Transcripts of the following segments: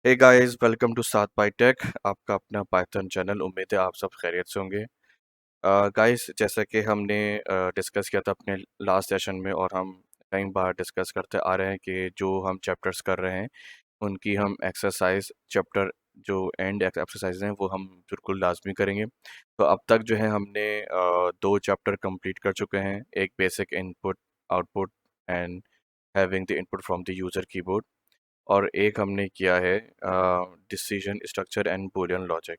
Hey guys, welcome to साथ bye take. आपका अपना पाइथन चैनल। उम्मीद है आप सब खैरियत से होंगे। गाइस, जैसा कि हमने डिस्कस किया था अपने लास्ट सेशन में, और हम कई बार डिस्कस करते आ रहे हैं कि जो हम चैप्टर्स कर रहे हैं उनकी हम एक्सरसाइज चैप्टर जो एंड एक्सरसाइज हैं वो हम बिल्कुल लाजमी करेंगे। तो अब तक जो है हमने दो चैप्टर कंप्लीट कर चुके हैं। एक basic input output and having the input from the user keyboard, और एक हमने किया है decision structure and Boolean logic.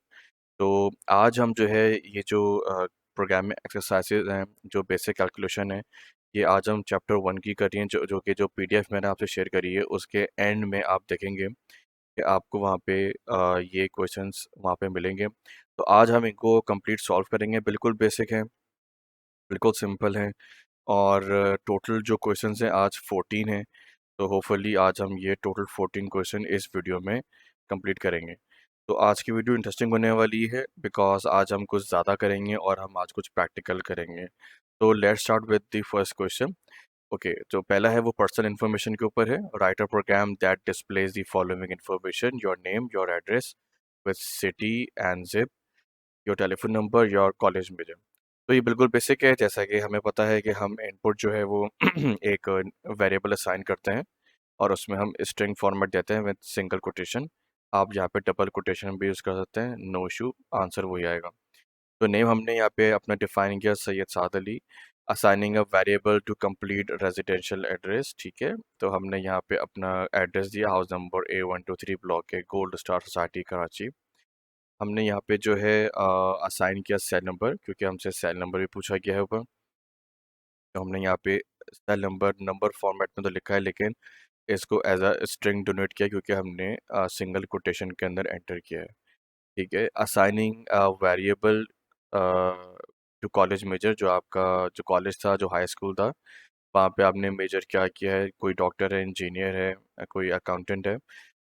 तो आज हम जो है ये जो प्रोग्रामिंग एक्सरसाइजेज हैं, जो बेसिक कैलकुलेशन है, ये आज हम चैप्टर 1 की करी हैं, जो पीडीएफ मैंने आपसे शेयर करी है उसके एंड में आप देखेंगे कि आपको वहाँ पे ये क्वेश्चंस वहाँ पे मिलेंगे। तो आज हम इनको कंप्लीट सॉल्व करेंगे। बिल्कुल बेसिक हैं, बिल्कुल सिंपल हैं, और टोटल जो क्वेश्चंस हैं आज 14 हैं। तो होपफुली आज हम ये टोटल 14 क्वेश्चन इस वीडियो में कंप्लीट करेंगे। तो आज की वीडियो इंटरेस्टिंग होने वाली है बिकॉज आज हम कुछ ज़्यादा करेंगे और हम आज कुछ प्रैक्टिकल करेंगे। तो let's start with the first question. Okay, तो पहला है वो पर्सनल इन्फॉर्मेशन के ऊपर है। Write a program that displays the following information: your name, your address with city and zip, your telephone number, your college major. तो ये बिल्कुल बेसिक है। जैसा कि हमें पता है कि हम इनपुट जो है वो एक वेरिएबल असाइन करते हैं और उसमें हम स्ट्रिंग फॉर्मेट देते हैं विद सिंगल कोटेशन। आप यहाँ पे डबल कोटेशन भी यूज़ कर सकते हैं, नो इशू, आंसर वही आएगा। तो नेम हमने यहाँ पे अपना डिफाइन किया, Syed Saad Ali. Assigning a variable to complete residential address, ठीक है। तो हमने यहाँ पे अपना एड्रेस दिया, house number A123 block K gold star society Karachi. हमने यहाँ पे जो है असाइन किया सेल नंबर, क्योंकि हमसे सेल नंबर भी पूछा गया है ऊपर। तो हमने यहाँ पे सेल नंबर नंबर फॉर्मेट में तो लिखा है, लेकिन इसको एज अ स्ट्रिंग डोनेट किया क्योंकि हमने सिंगल कोटेशन के अंदर एंटर किया है, ठीक है। Assigning variable to college major, जो आपका जो कॉलेज था, जो हाई स्कूल था, वहाँ पे आपने मेजर क्या किया है। कोई डॉक्टर है, इंजीनियर है, कोई अकाउंटेंट है,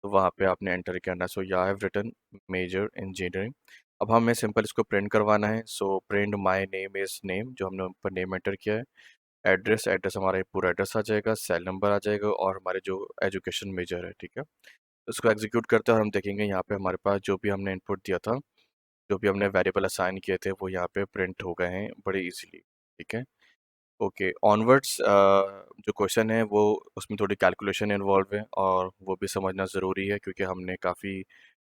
तो वहाँ पे आपने एंटर करना है। सो या हैव रिटन मेजर इंजीनियरिंग। अब हमें सिंपल इसको प्रिंट करवाना है। So print my name is name, जो हमने ऊपर नेम एंटर किया है। एड्रेस एड्रेस हमारा पूरा एड्रेस आ जाएगा, सेल नंबर आ जाएगा, और हमारे जो एजुकेशन मेजर है, ठीक है। उसको एग्जीक्यूट करते हैं और हम देखेंगे यहाँ पे हमारे पास जो भी हमने इनपुट दिया था, जो भी हमने वेरिएबल असाइन किए थे, वो यहाँ पे प्रिंट हो गए हैं बड़े इजीली, ठीक है। ओके, ऑनवर्ड्स जो क्वेश्चन है वो उसमें थोड़ी कैलकुलेशन इन्वॉल्व है, और वो भी समझना ज़रूरी है क्योंकि हमने काफ़ी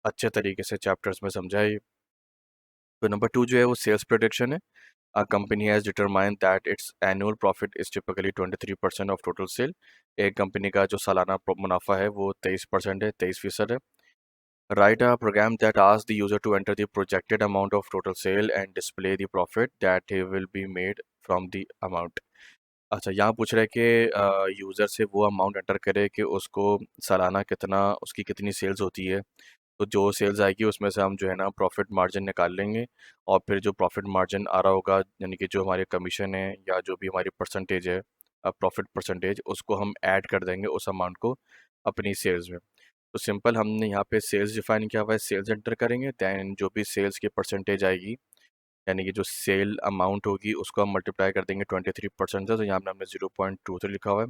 अच्छे तरीके से चैप्टर्स में समझा है। तो नंबर 2 जो है वो सेल्स प्रोडिक्शन है। A company has determined that its annual profit is typically 23% of total sale। एक कंपनी का जो सालाना मुनाफा है वो 23% है, 23% है। Write a program that asks the user to enter the projected amount of total sale and display the profit that he will be made from the amount। अच्छा, यहाँ पूछ रहे हैं कि यूज़र से वो अमाउंट एंटर करे कि उसको सालाना कितना, उसकी कितनी सेल्स होती है। तो जो सेल्स आएगी उसमें से हम जो है ना प्रॉफिट मार्जिन निकाल लेंगे, और फिर जो प्रॉफिट मार्जिन आ रहा होगा, यानी कि जो हमारे कमीशन है या जो भी हमारी परसेंटेज है, प्रॉफिट परसेंटेज, उसको हम ऐड कर देंगे उस अमाउंट को अपनी सेल्स में। तो सिंपल हमने यहाँ पे सेल्स डिफाइन किया हुआ है, सेल्स एंटर करेंगे, दैन जो भी सेल्स की परसेंटेज आएगी, यानी कि जो सेल अमाउंट होगी उसको हम मल्टीप्लाई कर देंगे 23% से। तो यहाँ पे हमने 0.23 लिखा हुआ है।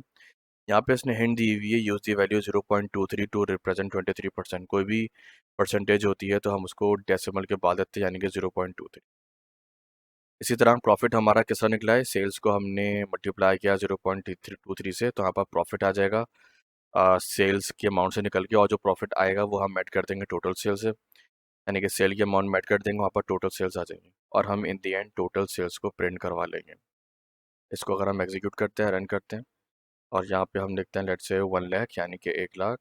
यहाँ पे इसने हिंट दी हुई है, use the value 0.23 to represent 23%। कोई भी परसेंटेज होती है तो हम उसको डेसिमल के बाद देते हैं, यानी कि 0.23। इसी तरह प्रॉफिट हमारा कितना निकला है, सेल्स को हमने मल्टीप्लाई किया 0.23 से, तो यहाँ पर प्रॉफिट आ जाएगा सेल्स के अमाउंट से निकल के, और जो प्रॉफिट आएगा वो हम ऐड कर देंगे टोटल सेल से, यानी कि सेल की अमाउंट में ऐड कर देंगे, वहाँ पर टोटल सेल्स आ जाएंगे, और हम इन दी एंड टोटल सेल्स को प्रिंट करवा लेंगे। इसको अगर हम एग्जीक्यूट करते हैं, रन करते हैं, और यहाँ पे हम लिखते हैं लेट्स से 1 लाख, यानी कि 1 लाख,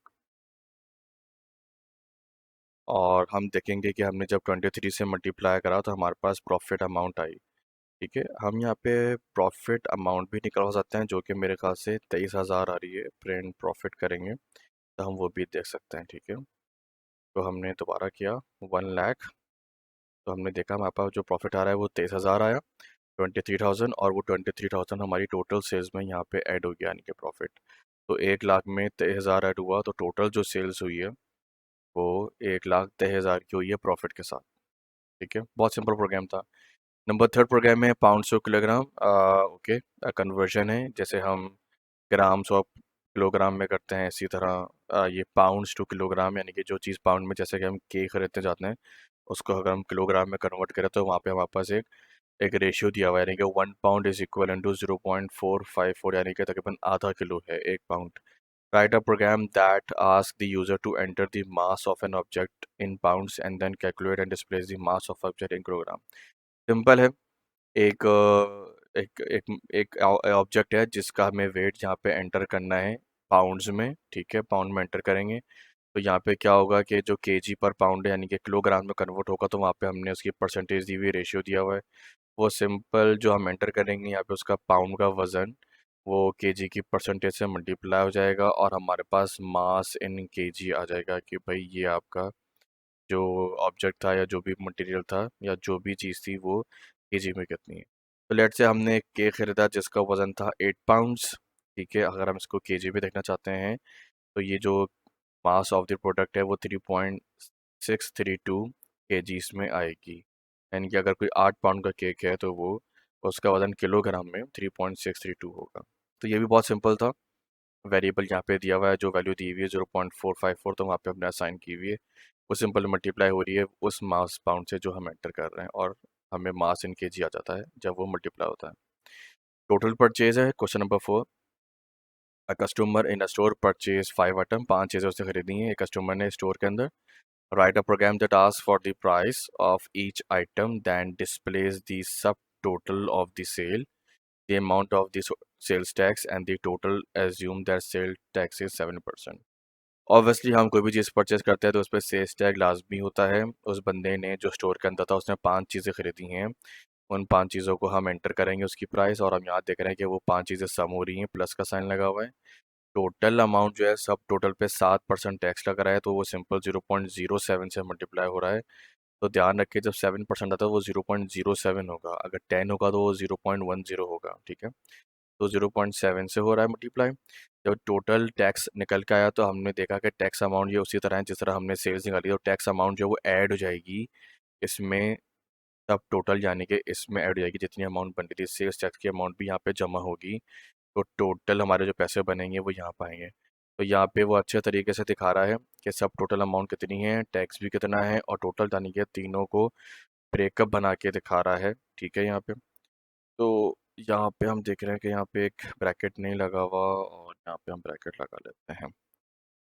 और हम देखेंगे कि हमने जब 23 से मल्टीप्लाई करा तो हमारे पास प्रॉफिट अमाउंट आई, ठीक है। हम यहाँ पे प्रॉफिट अमाउंट भी निकलवा सकते हैं, जो कि मेरे ख्याल से 23,000 आ रही है। प्रिंट प्रॉफिट करेंगे तो हम वो भी देख सकते हैं, ठीक है। तो हमने दोबारा किया 1 लाख, तो हमने देखा हमारे पास जो प्रॉफिट आ रहा है वो 23,000 आया, 23,000, और वो 23,000 हमारी टोटल सेल्स में यहाँ पे ऐड हो गया, यानी कि प्रॉफिट। तो 1 लाख में 23,000 ऐड हुआ, तो टोटल जो सेल्स हुई है वो 1,23,000 की हुई है प्रॉफिट के साथ, ठीक है। बहुत सिंपल प्रोग्राम था। नंबर थर्ड प्रोग्राम है pounds to kilogram. Okay, conversion है, जैसे हम ग्राम्स और किलोग्राम में करते हैं, इसी तरह ये पाउंड्स टू किलोग्राम, यानी कि जो चीज़ पाउंड में, जैसे कि हम केक खरीदने जाते हैं, उसको अगर हम किलोग्राम में कन्वर्ट करें तो वहाँ पे हमारे पास एक रेशियो दिया हुआ है, यानी कि 1 पाउंड इज इक्वल टू 0.454, यानी कि तकरीबन आधा किलो है 1 pound. Write a program that ask the user to enter the mass of an object in pounds and then calculate and displays the mass of object in kilogram. Simple है। एक एक एक एक ऑब्जेक्ट है जिसका हमें wait यहाँ पे एंटर करना है पाउंड्स में, ठीक है, पाउंड में एंटर करेंगे। तो यहाँ पे क्या होगा कि जो केजी पर पाउंड है, यानी कि किलोग्राम में कन्वर्ट होगा, तो वहाँ पे हमने उसकी परसेंटेज दी हुई, रेशियो दिया हुआ है। वो सिंपल जो हम एंटर करेंगे यहाँ पे, उसका पाउंड का वज़न वो केजी की परसेंटेज से मल्टीप्लाई हो जाएगा और हमारे पास मास इन केजी आ जाएगा कि भाई ये आपका जो ऑब्जेक्ट था या जो भी मटेरियल था या जो भी चीज़ थी वो केजी में कितनी है। तो लेट से हमने एक केक खरीदा जिसका वज़न था 8 पाउंड्स, ठीक है। अगर हम इसको केजी में देखना चाहते हैं तो ये जो मास ऑफ द प्रोडक्ट है वो 3.632 केजीस में आएगी। यानी कि अगर कोई 8 पाउंड का केक है तो वो उसका वज़न किलोग्राम में 3.632 होगा। तो ये भी बहुत सिंपल था। वेरिएबल यहाँ पे दिया हुआ है, जो वैल्यू दी हुई है 0.454, तो वहाँ पे हमने असाइन की हुई है। वो सिंपल मल्टीप्लाई हो रही है उस मास पाउंड से जो हम एंटर कर रहे हैं, और हमें मास इन केजी आ जाता है जब वो मल्टीप्लाई होता है। टोटल परचेज है question number 4। A customer in a store purchase 5 item, 5 चीज़ें उसने खरीदी हैं एक कस्टमर ने स्टोर के अंदर। Write a program that ask for the price of each item than displays the subtotal of the sale, the amount of the sales tax and the total, assume that sales tax is 7%। Obviously हम कोई भी चीज़ purchase करते हैं तो उस पर sales tag लाजमी होता है। उस बंदे ने जो स्टोर के अंदर था उसने 5 चीज़ें खरीदी हैं, उन 5 चीज़ों को हम एंटर करेंगे उसकी प्राइस, और हम यहाँ देख रहे हैं कि वो 5 चीज़ें सम हो रही हैं, प्लस का साइन लगा हुआ है। टोटल अमाउंट जो है सब टोटल पे 7% टैक्स लग रहा है, तो वो सिंपल 0.07 से मल्टीप्लाई हो रहा है। तो ध्यान रखिए जब 7% आता है वो 0.07 होगा, अगर 10 होगा तो वो 0.10 होगा, ठीक है। तो 0.7 से हो रहा है मल्टीप्लाई। जब टोटल टैक्स निकल के आया तो हमने देखा कि टैक्स अमाउंट ये उसी तरह है जिस तरह हमने सेल्स निकाली, तो टैक्स अमाउंट जो है वो ऐड हो जाएगी इसमें, सब टोटल यानी कि इसमें ऐड हो जाएगी जितनी अमाउंट बन रही थी, सेल्स टैक्स की अमाउंट भी यहाँ पे जमा होगी। तो टोटल हमारे जो पैसे बनेंगे वो यहाँ पाएंगे। तो यहाँ पे वो अच्छे तरीके से दिखा रहा है कि सब टोटल अमाउंट कितनी है, टैक्स भी कितना है, और टोटल यानी कि तीनों को ब्रेकअप बना के दिखा रहा है, ठीक है। यहाँ पे तो यहाँ पे हम देख रहे हैं कि यहाँ पे एक ब्रैकेट नहीं लगा हुआ, और यहाँ पे हम ब्रैकेट लगा लेते हैं।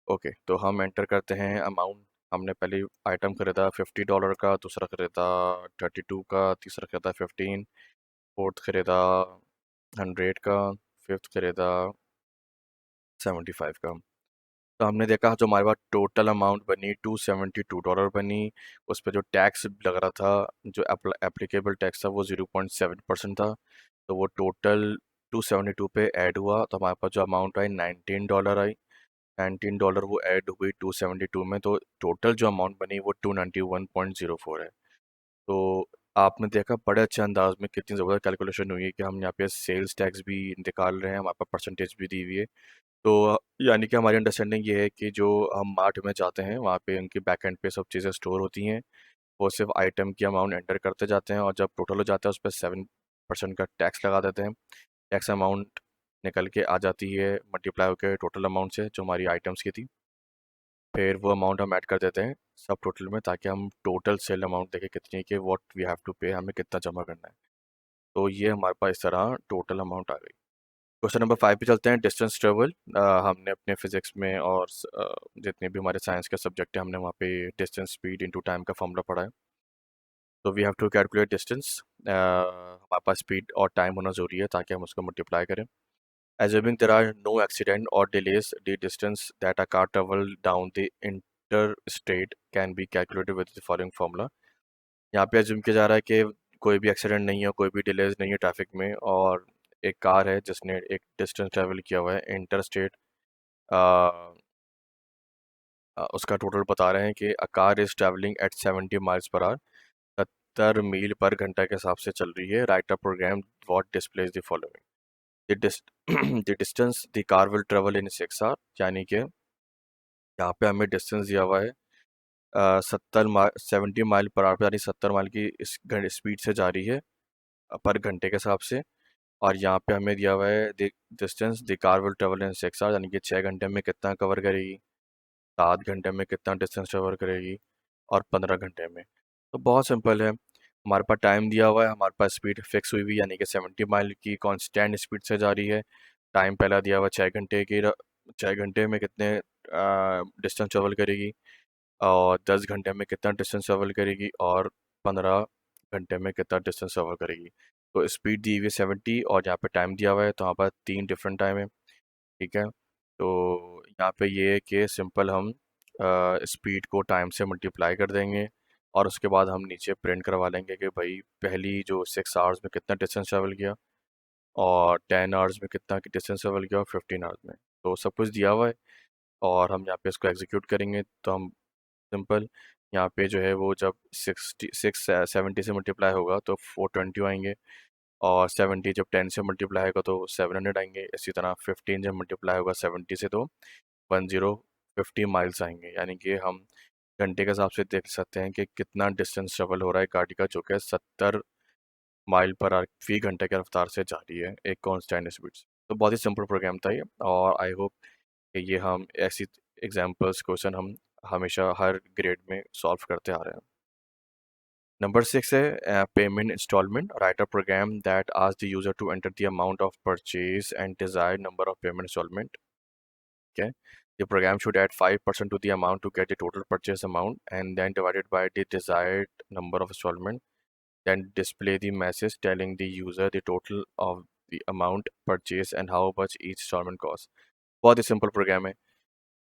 ओके, तो हम एंटर करते हैं अमाउंट। हमने पहले आइटम खरीदा $50 का, दूसरा खरीदा 32 का, तीसरा खरीदा 15, फोर्थ खरीदा 100 का, फिफ्थ खरीदा 75 का। तो हमने देखा जो हमारे पास टोटल अमाउंट बनी $272 बनी। उस पर जो टैक्स लग रहा था, जो एप्लीकेबल टैक्स था वो 0.7% था। तो वो टोटल 272 पे ऐड हुआ, तो हमारे पास जो अमाउंट आई $19 आई। $19 वो ऐड हुई 272 में, तो टोटल जो अमाउंट बनी वो 291.04 है। तो आपने देखा बड़े अच्छे अंदाज में कितनी ज़बरदस्त कैलकुलेशन हुई है कि हम यहाँ पे सेल्स टैक्स भी निकाल रहे हैं, हमारे पास परसेंटेज भी दी हुई है। तो यानी कि हमारी अंडरस्टैंडिंग ये है कि जो हम मार्ट में जाते हैं वहाँ पे उनकी बैक एंड पे सब चीज़ें स्टोर होती हैं। वो सिर्फ आइटम की अमाउंट एंटर करते जाते हैं, और जब टोटल हो जाता है उस पर 7% का टैक्स लगा देते हैं। टैक्स अमाउंट निकल के आ जाती है मल्टीप्लाई होकर टोटल अमाउंट से जो हमारी आइटम्स की थी। फिर वो अमाउंट हम ऐड कर देते हैं सब टोटल में, ताकि हम टोटल सेल अमाउंट देखें कितनी है, कि व्हाट वी हैव टू पे, हमें कितना जमा करना है। तो ये हमारे पास इस तरह टोटल अमाउंट आ गई। क्वेश्चन नंबर 5 पे चलते हैं, डिस्टेंस ट्रेवल। हमने अपने फिजिक्स में और जितने भी हमारे साइंस के सब्जेक्ट हैं हमने वहाँ पे डिस्टेंस स्पीड इनटू टाइम का फॉर्मूला पढ़ा है। तो we have to calculate distance. हमारे पास स्पीड और टाइम होना ज़रूरी है ताकि हम उसको मल्टीप्लाई करें। Assuming there are no accident or delays, the distance that a car travel down the interstate can be calculated with the following formula। यहाँ पे assume किया जा रहा है कि कोई भी एक्सीडेंट नहीं है, कोई भी डिलेज नहीं है ट्रैफिक में, और एक कार है जिसने एक डिस्टेंस ट्रेवल किया हुआ है इंटर स्टेट। उसका टोटल बता रहे हैं कि a car is travelling at 70 miles per hour, 70 मील पर घंटा के हिसाब से चल रही है। Write a program what displays the following. The the distance the car will travel in 6 hour, यानी कि यहाँ पे हमें डिस्टेंस दिया हुआ है 70 माइल पर आवर, यानी 70 माइल की इस स्पीड से जा रही है पर घंटे के हिसाब से। और यहाँ पे हमें दिया हुआ है distance the car will travel in 6 hour, यानी कि 6 घंटे में कितना कवर करेगी। 7 घंटे में कितना डिस्टेंस कवर करेगी और 15 घंटे में। तो बहुत सिंपल है, हमारे पास टाइम दिया हुआ है, हमारे पास स्पीड फिक्स हुई हुई यानी कि 70 माइल की कांस्टेंट स्पीड से जा रही है। टाइम पहला दिया हुआ 6 घंटे की, 6 घंटे में कितने डिस्टेंस ट्रेवल करेगी, और 10 घंटे में कितना डिस्टेंस ट्रेवल करेगी, और 15 घंटे में कितना डिस्टेंस ट्रेवल करेगी। तो स्पीड दी हुई है 70 और यहाँ पे टाइम दिया हुआ है, तो यहाँ पर 3 डिफरेंट टाइम है। ठीक है, तो यहाँ पे ये है कि सिंपल हम स्पीड को टाइम से मल्टीप्लाई कर देंगे, और उसके बाद हम नीचे प्रिंट करवा लेंगे कि भाई पहली जो 6 आवर्स में कितना डिस्टेंस ट्रेवल किया, और 10 आवर्स में कितना डिस्टेंस ट्रेवल किया, और 15 आवर्स में। तो सब कुछ दिया हुआ है, और हम यहाँ पे इसको एग्जीक्यूट करेंगे तो हम सिंपल यहाँ पे जो है वो जब 70 से मल्टीप्लाई होगा तो 420 आएंगे, और 70 जब 10 से मल्टीप्लाई होगा तो 700 आएंगे। इसी तरह 15 जब मल्टीप्लाई होगा 70 से तो 1050 माइल्स आएंगे। यानी कि हम घंटे के हिसाब से देख सकते हैं कि कितना डिस्टेंस ट्रेवल हो रहा है गाड़ी का, जो कि 70 माइल पर आवर फी घंटे की रफ्तार से जा रही है एक कॉन्स्टेंट स्पीड से। तो बहुत ही सिंपल प्रोग्राम था ये, और आई होप कि ये हम ऐसी एग्जाम्पल्स क्वेश्चन हम हमेशा हर ग्रेड में सॉल्व करते आ रहे हैं। नंबर 6 है payment instalment. Write a program that ask the user to enter the amount of purchase and desired number of payment instalment. Okay, the program should add 5% to the amount to get the total purchase amount, and then divided by the desired number of installment, then display the message telling the user the total of the amount purchased and how much each installment cost। बहुत ही simple programme है।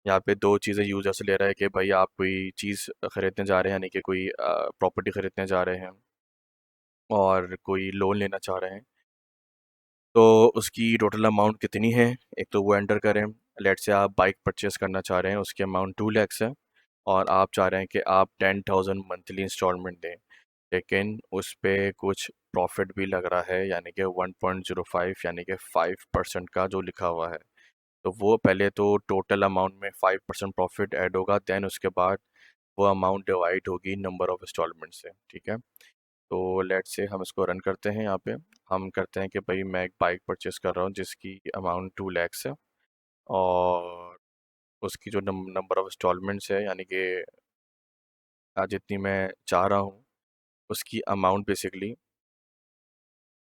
यहाँ पे दो चीज़ें user से ले रहा है कि भाई आप कोई चीज़ खरीदने जा रहे हैं, यानी कि कोई प्रॉपर्टी खरीदने जा रहे हैं, और कोई लोन लेना चाह रहे हैं, तो उसकी टोटल अमाउंट कितनी है, एक तो वो एंटर करें। लेट से आप बाइक परचेस करना चाह रहे हैं, उसकी अमाउंट 2 lakhs है, और आप चाह रहे हैं कि आप 10,000 मंथली इंस्टॉलमेंट दें, लेकिन उस पे कुछ प्रॉफिट भी लग रहा है, यानी कि 1.05 यानी कि 5% का जो लिखा हुआ है। तो वो पहले तो टोटल अमाउंट में 5% प्रॉफिट ऐड होगा, देन उसके बाद वो अमाउंट डिवाइड होगी नंबर ऑफ इंस्टॉलमेंट से। ठीक है, तो लेट से हम इसको रन करते हैं। यहाँ पे हम करते हैं कि भाई मैं एक बाइक परचेस कर रहा हूँ जिसकी अमाउंट 2 lakhs है, और उसकी जो नंबर ऑफ इंस्टॉलमेंट्स है, यानी कि जितनी मैं चाह रहा हूँ उसकी अमाउंट बेसिकली,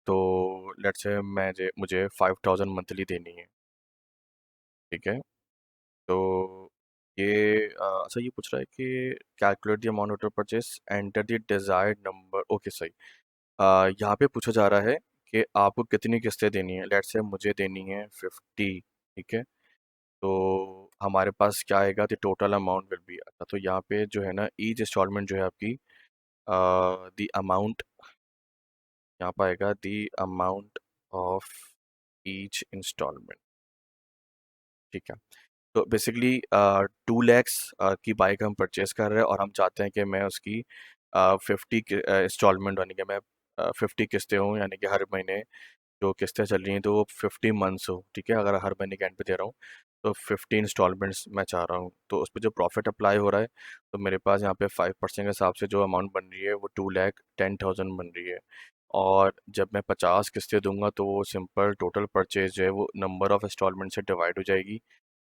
तो लेट से मुझे 5,000 मंथली देनी है। ठीक है, तो ये अच्छा ये पूछ रहा है कि calculate the amount of purchase, enter the desired number. Okay सही। यहाँ पे पूछा जा रहा है कि आपको कितनी किस्तें देनी है। लेट से मुझे देनी है 50। ठीक है, तो हमारे पास क्या आएगा, the total amount will be. अच्छा, तो यहाँ पे जो है ना ईच इंस्टॉलमेंट जो है आपकी, द अमाउंट यहाँ पर आएगा the amount of each instalment. ठीक है, तो बेसिकली 2 lakhs की बाइक हम परचेज कर रहे हैं, और हम चाहते हैं कि मैं उसकी 50 इंस्टॉलमेंट, यानी कि मैं 50 किस्तें हूँ, यानी कि हर महीने जो किस्तें चल रही हैं तो वो 50 मंथ्स हो। ठीक है, अगर हर महीने के एंड पे दे रहा हूँ तो 50 इंस्टॉलमेंट्स मैं चाह रहा हूँ, तो उस पर जो प्रॉफिट अप्लाई हो रहा है, तो मेरे पास यहाँ पे 5% के हिसाब से जो अमाउंट बन रही है वो 2,10,000 बन रही है। और जब मैं 50 किस्तें दूंगा तो वो सिंपल टोटल परचेज जो है वो नंबर ऑफ इंस्टॉलमेंट से डिवाइड हो जाएगी।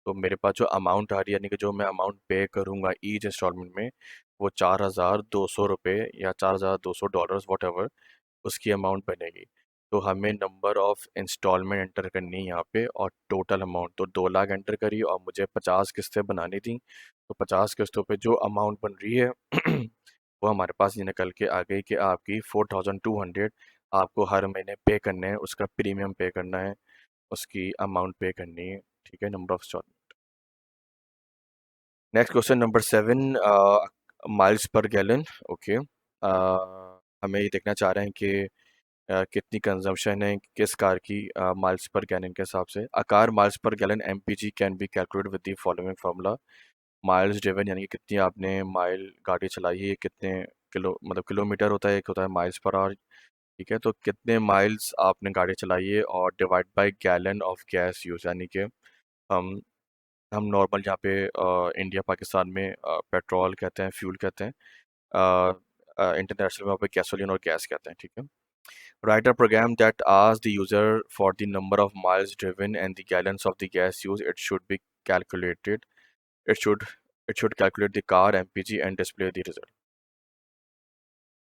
तो मेरे पास जो अमाउंट आ रही है, यानी कि जो मैं अमाउंट पे करूँगा ईच इंस्टॉलमेंट में, वो 4,200 रुपये या $4,200 वॉट एवर उसकी अमाउंट बनेगी। तो हमें नंबर ऑफ इंस्टॉलमेंट एंटर करनी है यहाँ पे, और टोटल अमाउंट तो 2 लाख एंटर करी, और मुझे 50 किस्तें बनानी थी। तो 50 किस्तों पे जो अमाउंट बन रही है वो हमारे पास ये निकल के आ गई कि आपकी 4,200 आपको हर महीने पे करने हैं, उसका प्रीमियम पे करना है, उसकी अमाउंट पे करनी है। ठीक है, number of instalment. Next question number 7, miles per gallon. Okay, हमें ये देखना चाह रहे हैं कि कितनी कंजम्पशन है किस कार की माइल्स पर गैलन के हिसाब से। A car miles per gallon MPG can be calculate with the following formula. Miles driven यानी कि कितनी आपने माइल गाड़ी चलाई है, कितने किलो मतलब किलोमीटर होता है, एक होता है माइल्स पर आवर। ठीक है, तो कितने माइल्स आपने गाड़ी चलाई है, और divide by gallon of gas use, यानी कि हम हम नॉर्मल यहाँ पे इंडिया पाकिस्तान में पेट्रोल कहते हैं, फ्यूल कहते हैं, इंटरनेशनल में वहाँ पे गैसोलीन और गैस कहते हैं। ठीक है, write a program that asks the user for the number of miles driven and the gallons of the gas used. It should be calculated. It should It should calculate the car MPG and display the result.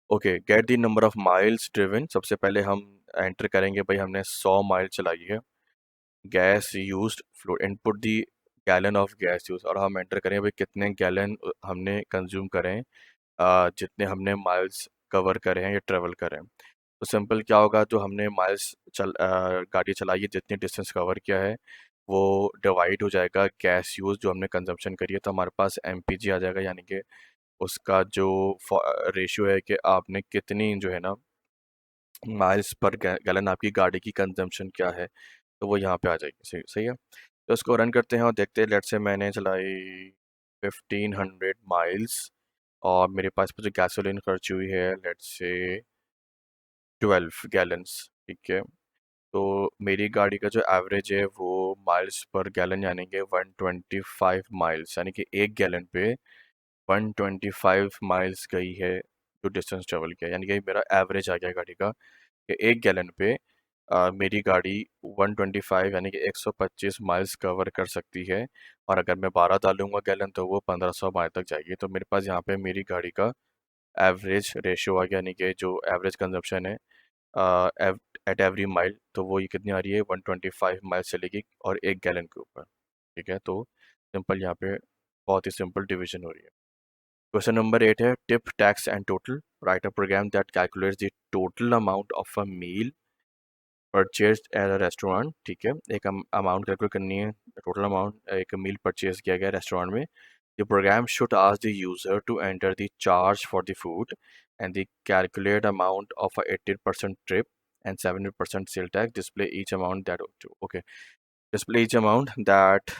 Okay, get the number of miles driven. सबसे पहले हम enter करेंगे भाई हमने 100 mile चलाई है। Gas used fluid, input the gallon of gas use, और हम एंटर करें भाई कितने गैलन हमने कंज्यूम करें, जितने हमने माइल्स कवर करे हैं या ट्रेवल करें। तो सिंपल क्या होगा, जो हमने माइल्स गाड़ी चलाई है, जितनी डिस्टेंस कवर किया है, वो डिवाइड हो जाएगा गैस यूज जो हमने कंजम्पशन करी है, तो हमारे पास एमपीजी आ जाएगा, यानी कि उसका जो रेशियो है कि आपने कितनी जो है ना माइल्स पर गैलन आपकी गाड़ी की कंजम्पशन क्या है, तो वो यहाँ पे आ जाएगी। सही सही है। तो इसको रन करते हैं और देखते हैं। लेट से मैंने चलाई 1500 माइल्स और मेरे पास जो गैसोलीन खर्च हुई है लेट से 12 गैलन्स। ठीक है। तो मेरी गाड़ी का जो एवरेज है वो माइल्स पर गैलन यानी कि 125 माइल्स, यानी कि 1 गैलन पे 125 माइल्स गई है जो डिस्टेंस ट्रेवल किया, यानी कि मेरा एवरेज आ गया गाड़ी का कि 1 गैलन पे मेरी गाड़ी 125 यानी कि 125 माइल्स कवर कर सकती है। और अगर मैं 12 डालूंगा गैलन तो वो 1500 माइल तक जाएगी। तो मेरे पास यहाँ पे मेरी गाड़ी का एवरेज रेशियो आ गया, यानी कि जो एवरेज कंजप्शन है एट एवरी माइल, तो वो ये कितनी आ रही है, 125 माइल्स चलेगी और 1 गैलन के ऊपर। ठीक है। तो सिंपल यहाँ पे बहुत ही सिंपल डिवीजन हो रही है। क्वेश्चन नंबर 8 है tip tax and total. Write a program that calculates the total amount of a meal purchase at a restaurant. ठीक है। एक अमाउंट कैलकुलेट करनी है, टोटल अमाउंट एक मील परचेज किया गया रेस्टोरेंट में। The program should ask the user to enter the charge for the food and the calculate amount of a 80% trip and 70% sale tax. Display each amount that okay. Display each amount that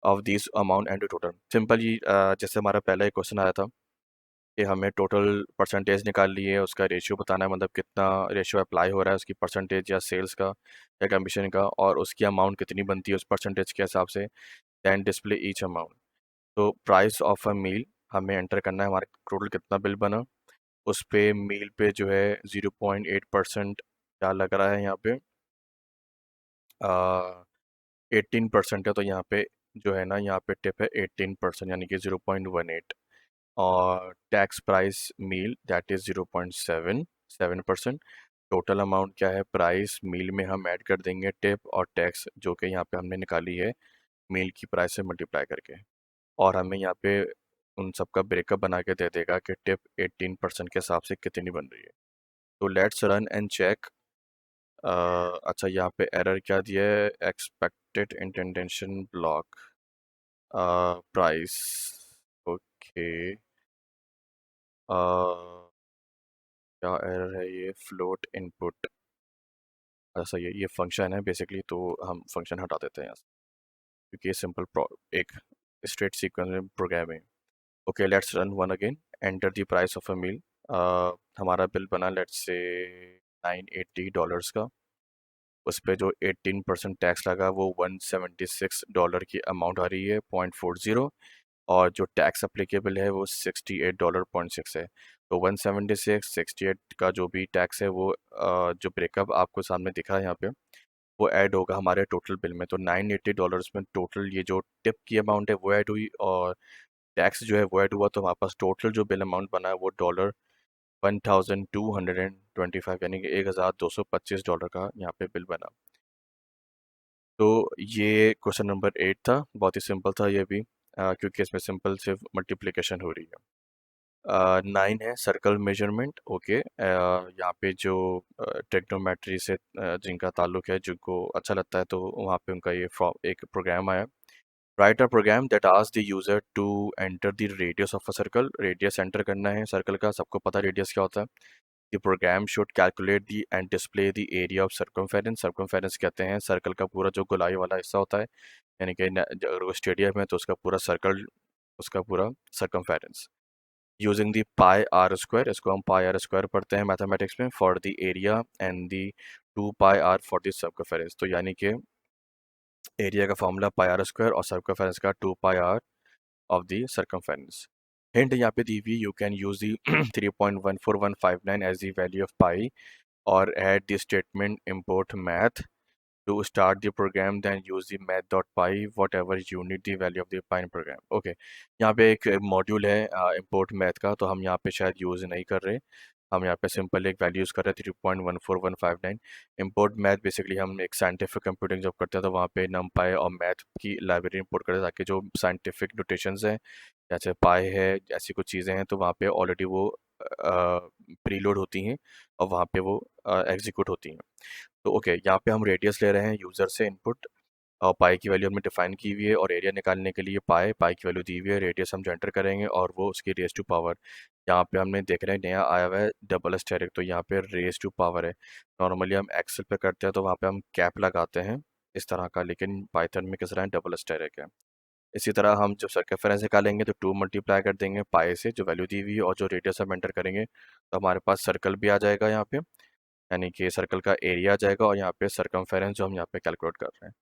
of these amount and the total. Simple ही जैसे हमारा पहला एक question आया था कि हमें total percentage निकाल ली है, उसका रेशियो बताना है, मतलब कितना रेशियो अप्लाई हो रहा है उसकी परसेंटेज या सेल्स का या कमीशन का, और उसकी अमाउंट कितनी बनती है उस परसेंटेज के हिसाब से। Then display each amount. तो प्राइस ऑफ अ मील हमें एंटर करना है, हमारा टोटल कितना बिल बना, उस पे मील पे जो है 0.8% क्या लग रहा है यहाँ पे, 18% है। तो यहाँ पे जो है ना, यहाँ पे टिप है 18%, यानी कि 0.18। और tax price meal that is 0.77%। Total amount क्या है, प्राइस मील में हम ऐड कर देंगे टिप और टैक्स जो कि यहाँ पे हमने निकाली है मील की प्राइस से मल्टीप्लाई करके, और हमें यहाँ पे उन सब का ब्रेकअप बना के दे देगा कि टिप 18% के हिसाब से कितनी बन रही है। तो लेट्स रन एंड चेक। अच्छा, यहाँ पे एरर क्या दिया है, expected intention block price. Okay, क्या एरर है ये, फ्लोट इनपुट। ऐसा ये फंक्शन है बेसिकली, तो हम फंक्शन हटा देते हैं यहाँ से, क्योंकि ये सिंपल एक स्ट्रेट सीक्वेंस में प्रोग्राम है। Okay, let's run one again. Enter the price of a meal. हमारा बिल बना लेट्स से $980 का। उस पे जो 18% टैक्स लगा वो $176 की अमाउंट आ रही है, 0.40। और जो टैक्स अप्लीकेबल है वो $68.6 है। तो 176 68 का जो भी टैक्स है वो जो ब्रेकअप आपको सामने दिखा है यहाँ पे, वो ऐड होगा हमारे टोटल बिल में। तो $980 में टोटल ये जो टिप की अमाउंट है वो ऐड हुई और टैक्स जो है वो ऐड हुआ, तो हमारे पास टोटल जो बिल अमाउंट बना है वो $1225, यानी कि $1225 का यहाँ पे बिल बना। तो ये क्वेश्चन नंबर 8 था, बहुत ही सिंपल था ये भी, क्योंकि इसमें सिंपल सिर्फ मल्टीप्लिकेशन हो रही है। 9 है सर्कल मेजरमेंट। ओके, यहाँ पे जो टेक्नोमेट्री से जिनका ताल्लुक है, जिनको अच्छा लगता है, तो वहाँ पे उनका ये एक प्रोग्राम आया। Write a program that ask the user to enter the radius of a circle. Radius एंटर करना है सर्कल का, सबको पता है रेडियस क्या होता है। The program should calculate the and display the area of circumference. Circumference कहते हैं सर्कल का पूरा जो गोलाई वाला हिस्सा होता है, यानी कि अगर वो स्टेडियम है तो उसका पूरा सर्कल, उसका पूरा circumference. Using the pi r square, इसको हम पाई आर स्क्वायर पढ़ते हैं मैथमेटिक्स में, for the area and the 2 pi r for the circumference. तो यानी कि एरिया का फॉर्मूला पाई आर स्क्वायर और सर्कमफेरेंस का 2 pi r of the circumference. Hint यहाँ पे दी हुई, you can use the 3.14159 as the value of pi और add the statement import math To start the program, then use the math.py, whatever you need the value of the pine program. Okay, यहाँ पे एक module है import math का, तो हम यहाँ पे शायद यूज़ नहीं कर रहे। हम यहाँ पे सिंपल एक वैल्यूज़ कर रहे हैं 3.14159। इम्पोर्ट मैथ बेसिकली हम एक साइंटिफिक कंप्यूटिंग जब करते हैं तो वहाँ पे numpy और मैथ की लाइब्रेरी इंपोर्ट करते हैं, ताकि जो साइंटिफिक नोटेशंस हैं जैसे पाई है, ऐसी कुछ चीज़ें हैं, तो वहाँ पे ऑलरेडी वो प्रीलोड होती हैं और वहाँ पे वो एग्जीक्यूट होती हैं। तो ओके, यहाँ पे हम रेडियस ले रहे हैं यूज़र से इनपुट, और पाई की वैल्यू हमने डिफाइन की हुई है, और एरिया निकालने के लिए पाई पाई की वैल्यू दी हुई है, रेडियस हम एंटर करेंगे और वो उसकी रेस टू पावर। यहाँ पे हमने देख रहे हैं नया आया हुआ है डबल एस्टेरिक, तो यहाँ पे रेस टू पावर है। नॉर्मली हम एक्सेल पे करते हैं तो वहाँ पे हम कैप लगाते हैं इस तरह का, लेकिन पाइथन में किस तरह डबल एस्टेरिक है। इसी तरह हम जब सर्कमफेरेंस निकालेंगे तो 2 मल्टीप्लाई कर देंगे पाई से जो वैल्यू दी हुई है, और जो रेडियस हम एंटर करेंगे तो हमारे पास सर्कल भी आ जाएगा यहाँ पे, यानी कि सर्कल का एरिया आ जाएगा, और यहाँ पे सर्कमफेरेंस जो हम यहाँ पे कैलकुलेट कर रहे हैं।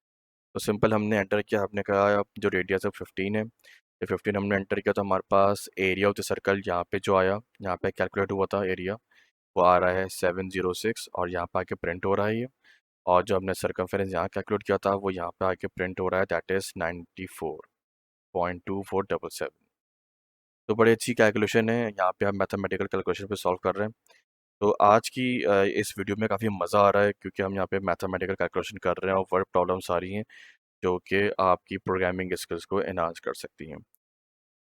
तो सिंपल हमने एंटर किया, हमने कहा जो रेडियस है 15 है, ये 15 हमने एंटर किया, तो हमारे पास एरिया ऑफ द सर्कल यहाँ पे जो आया, यहाँ पे कैलकुलेट हुआ था एरिया, वो आ रहा है 706, और यहाँ पे आके प्रिंट हो रहा है ये। और जो हमने सर्कमफेरेंस यहाँ कैलकुलेट किया था वो यहाँ पे आके प्रिंट हो रहा है, दैट इज़ 94.2477। तो बड़ी अच्छी कैलकुलेशन है, यहाँ पे हम मैथमेटिकल कैलकुलेशन पे सॉल्व कर रहे हैं। तो आज की इस वीडियो में काफ़ी मज़ा आ रहा है, क्योंकि हम यहाँ पे मैथमेटिकल कैलकुलेशन कर रहे हैं और वर्ड प्रॉब्लम्स आ रही हैं जो कि आपकी प्रोग्रामिंग स्किल्स को एनहांस कर सकती हैं।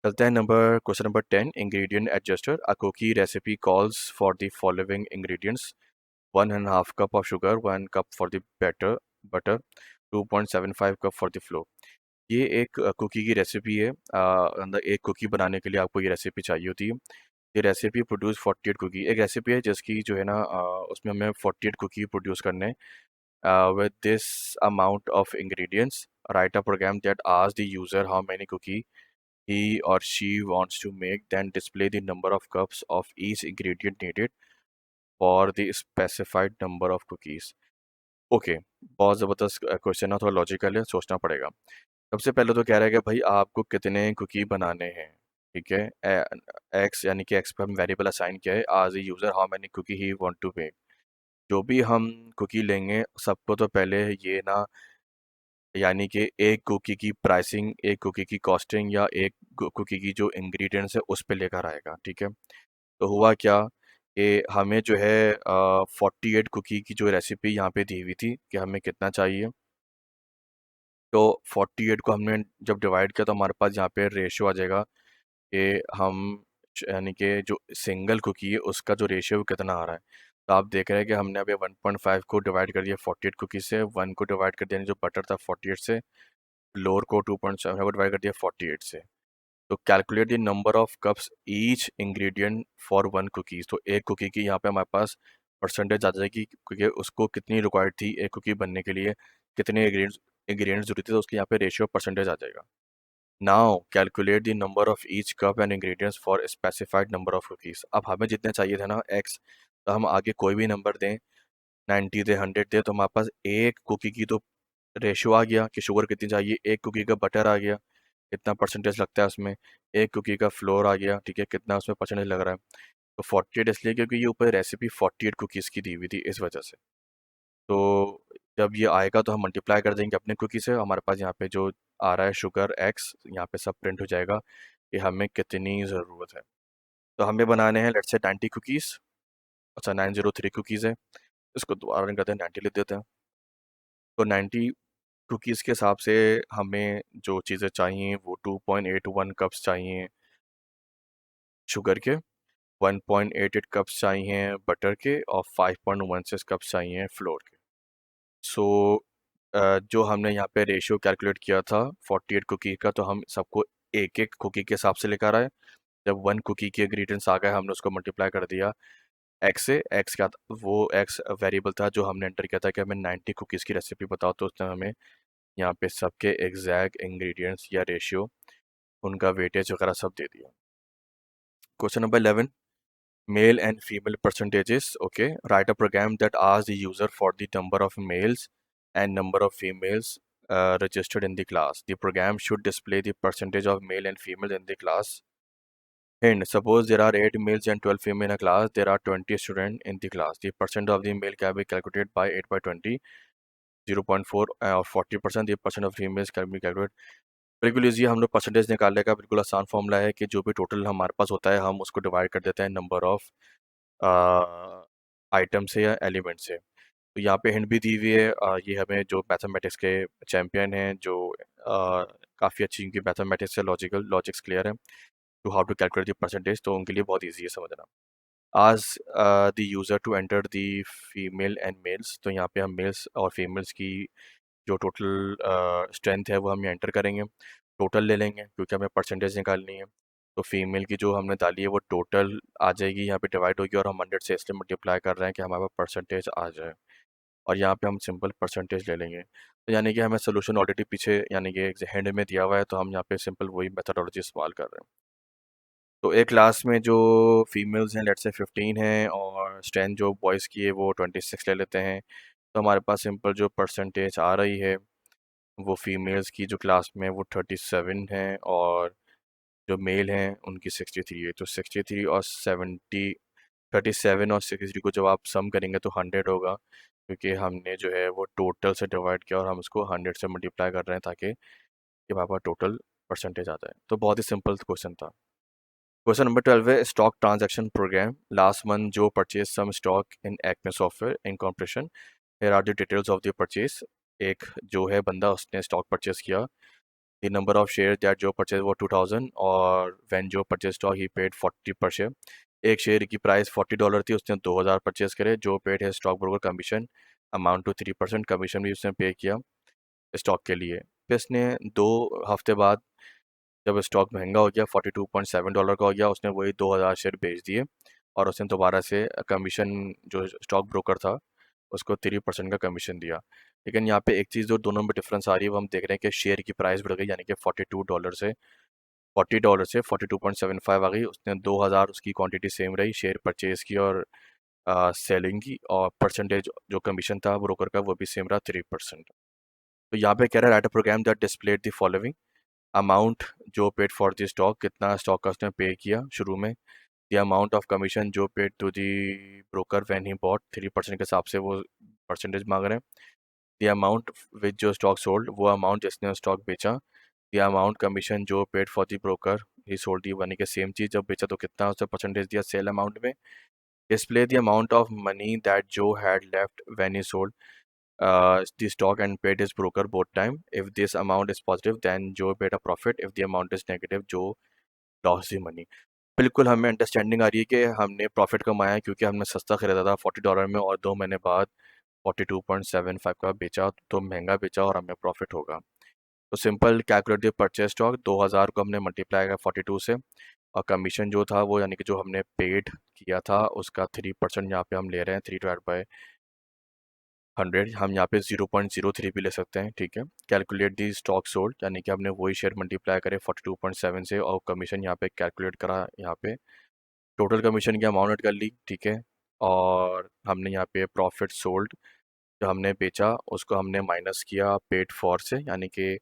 चलते हैं question number 10, ingredient adjuster. A cookie recipe calls for the following ingredients: 1.5 cup of sugar, 1 cup for the butter, 2.75 cup for the flour. ये एक कुकी की रेसिपी है। अंदर एक कुकी बनाने के लिए आपको ये रेसिपी चाहिए होती है। ये रेसिपी प्रोड्यूस 48 कुकी, एक रेसिपी है जिसकी जो है ना उसमें हमें 48 कुकी प्रोड्यूस करने हैं। With this amount of ingredients, write a program that asks the user how many cookie he or she wants to make, then display the number of cups of each ingredient needed for the specified number of cookies. Okay, बहुत ज़बरदस्त question है, थोड़ा logical है, सोचना पड़ेगा। सबसे पहले तो कह रहा है कि भाई आपको कितने कुकी बनाने हैं, ठीक है। एक्स यानी कि एक्स पे हम वेरिएबल असाइन किया है, ask user how many cookie he want to make. जो भी हम कुकी लेंगे सबको तो पहले ये ना, यानी कि एक कुकी की प्राइसिंग, एक कुकी की कॉस्टिंग, या एक कुकी की जो इंग्रेडिएंट्स है उस पे लेकर आएगा, ठीक है। तो हुआ क्या कि हमें जो है 48 कुकी की जो रेसिपी यहाँ पे दी हुई थी कि हमें कितना चाहिए। तो 48 को हमने जब डिवाइड किया तो हमारे पास यहाँ पे रेशियो आ जाएगा कि हम, यानी कि जो सिंगल कुकी है उसका जो रेशियो वो कितना आ रहा है। तो आप देख रहे हैं कि हमने अभी 1.5 को डिवाइड कर दिया 48 कुकी से, 1 को डिवाइड कर दिया, यानी जो बटर था 48 से, फ्लोर को 2.7 को डिवाइड कर दिया 48 से। तो calculate the number of cups each ingredient for one cookies. तो एक कुकी की यहाँ पे हमारे पास परसेंटेज आ जाएगी, क्योंकि उसको कितनी रिक्वायर्ड थी एक कुकी बनने के लिए, कितने इंग्रेडिएंट्स जरूरी थे, तो उसके यहाँ पे रेशियो परसेंटेज आ जाएगा। Now calculate the number of each cup and ingredients for specified number of cookies. अब हमें जितने चाहिए थे ना एक्स, तो हम आगे कोई भी नंबर दें, 90 दे, 100 दे, तो हमारे पास एक कुकी की तो रेशियो आ गया कि शुगर कितनी चाहिए, एक कुकी का बटर आ गया कितना परसेंटेज लगता है उसमें, एक कुकी का फ्लोर आ गया, ठीक है, कितना उसमें परसेंटेज लग रहा है। तो 48 इसलिए क्योंकि ये ऊपर रेसिपी 48 कुकीज़ की दी हुई थी, इस वजह से। तो जब ये आएगा तो हम मल्टीप्लाई कर देंगे अपने कुकी से, हमारे पास यहाँ पे जो आ रहा है शुगर एक्स, यहाँ पे सब प्रिंट हो जाएगा कि हमें कितनी ज़रूरत है। तो हमें बनाने हैं लेट्स से 90 कुकीज़, अच्छा 903 कुकीज़ है, इसको दोबारा रन करते हैं, 90 लिख देते हैं। तो 90 कुकीज़ के हिसाब से हमें जो चीज़ें चाहिए वो 2.81 कप्स चाहिए शुगर के, 1.88 कप्स चाहिए बटर के, और 5.16 कप्स चाहिए फ्लोर के। सो जो हमने यहाँ पे रेशियो कैलकुलेट किया था 48 कुकी का, तो हम सबको एक एक कुकी के हिसाब से लेकर आए। जब 1 कुकी के इंग्रेडिएंट्स आ गए हमने उसको मल्टीप्लाई कर दिया एक्स से। एक्स क्या था, वो एक्स वेरिएबल था जो हमने एंटर किया था कि हमें 90 कुकीज़ की रेसिपी बताओ, तो उसने हमें यहाँ पे सबके एग्जैक्ट इंग्रेडिएंट्स या रेशियो, उनका वेटेज वगैरह सब दे दिया। Question number 11, male and female percentages. Okay, write a program that asks the user for the number of males and number of females registered in the class. The program should display the percentage of male and female in the class. Hint, suppose there are 8 males and 12 female in a class, there are 20 students in the class. The percent of the male can be calculated by 8 by 20. 0.4 और 40% ये percent of females can be calculate. बिल्कुल easy, हम लोग percentage निकालने का बिल्कुल आसान formula है कि जो भी टोटल हमारे पास होता है हम उसको डिवाइड कर देते हैं नंबर ऑफ आइटम से या एलिमेंट से। तो यहाँ पे हिंट भी दी हुई है, ये हमें जो मैथमेटिक्स के चैंपियन हैं, जो काफ़ी अच्छी इनकी मैथमेटिक्स से लॉजिक्स क्लियर है to how to calculate the percentage, तो उनके लिए बहुत ईजी है समझना। Ask the user to enter the female and males, तो यहाँ पे हम मेल्स और फीमेल्स की जो टोटल स्ट्रेंथ है वो हम एंटर करेंगे, टोटल ले लेंगे क्योंकि हमें परसेंटेज निकालनी है। तो फीमेल की जो हमने डाली है वो टोटल आ जाएगी, यहाँ पे डिवाइड होगी और हम 100 से इसलिए मल्टीप्लाई कर रहे हैं कि हमारे पास परसेंटेज आ जाए, और यहाँ पे हम सिंपल परसेंटेज ले लेंगे। तो यानी कि हमें सोल्यूशन ऑलरेडी पीछे यानी कि हैंड में दिया हुआ है, तो हम यहाँ पे सिंपल वही मेथडोलॉजी इस्तेमाल कर रहे हैं। तो एक क्लास में जो फीमेल्स हैं लेट्स से 15 हैं और स्ट्रेंथ जो बॉयज़ की है वो 26 ले लेते हैं, तो हमारे पास सिंपल जो परसेंटेज आ रही है वो फीमेल्स की जो क्लास में वो 37 है और जो मेल हैं उनकी 63 है। तो 63 और 70, 37 और 63 को जब आप सम करेंगे तो 100 होगा, क्योंकि हमने जो है वो टोटल से डिवाइड किया और हम उसको 100 से मल्टीप्लाई कर रहे हैं ताकि ये हमारे पास टोटल परसेंटेज आता है। तो बहुत ही सिंपल क्वेश्चन था। क्वेश्चन नंबर 12 है stock transaction program last month जो purchase some stock in Acme software incorporation, here are the details of the purchase. एक जो है बंदा उसने स्टॉक परचेज किया, the number of share that जो परचेज वो 2000 और व्हेन जो परचेज स्टॉक ही पेड 40 पर शेयर। एक शेयर की प्राइस $40 थी, उसने 2000 परचेज करे, जो पेड है stock broker commission amount to 3%, commission भी उसने पे किया स्टॉक के लिए। फिर इसने 2 हफ्ते बाद जब स्टॉक महंगा हो गया $42.7 का हो गया, उसने वही 2000 शेयर बेच दिए और उसने दोबारा से कमीशन जो स्टॉक ब्रोकर था उसको 3% का कमीशन दिया। लेकिन यहाँ पे एक चीज़ जो दोनों में डिफरेंस आ रही है वो हम देख रहे हैं कि शेयर की प्राइस बढ़ गई, यानी कि $40 से 42.75 आ गई। उसने 2000 उसकी क्वांटिटी सेम रही, शेयर परचेज की और सेलिंग की, और परसेंटेज जो कमीशन था ब्रोकर का वो भी सेम रहा 3%। तो यहाँ पे कह रहा है write a program that displayed the following amount जो पेड फॉर द स्टॉक, कितना स्टॉक का उसने पे किया शुरू में, द अमाउंट ऑफ कमीशन जो paid to the broker when he bought, 3% के हिसाब से वो परसेंटेज मांग रहे हैं, द अमाउंट विच जो स्टॉक सोल्ड वो अमाउंट जिसने स्टॉक बेचा, द अमाउंट कमीशन जो paid for the broker he sold दी, यानी कि सेम चीज़ जब बेचा तो कितना उसने परसेंटेज दिया सेल अमाउंट में। Display the amount of money that जो had left when he sold the stock and paid his broker both time. If this amount is positive, then Joe made a profit. If the amount is negative, Joe lost the money. बिल्कुल हमें understanding आ रही है कि हमने profit कमाया क्योंकि हमने सस्ता खरीदा था $40 में और 2 महीने बाद 42.75 का बेचा, तो महंगा बेचा और हमें प्रॉफिट होगा। तो simple calculate the purchase stock, 2000 को हमने मल्टीप्लाई किया 42 से, और कमीशन जो था वो यानी कि जो हमने पेड किया था उसका 3% यहाँ पे हम ले रहे हैं, 3/100, हम यहाँ पे 0.03 भी ले सकते हैं, ठीक है। कैलकुलेट दी स्टॉक सोल्ड, यानी कि हमने वही शेयर मल्टीप्लाई करे 42.7 से और कमीशन यहाँ पे कैलकुलेट करा, यहाँ पे टोटल कमीशन की अमाउंट कर ली, ठीक है। और हमने यहाँ पे प्रॉफिट सोल्ड जो हमने बेचा उसको हमने माइनस किया पेड फॉर से, यानी कि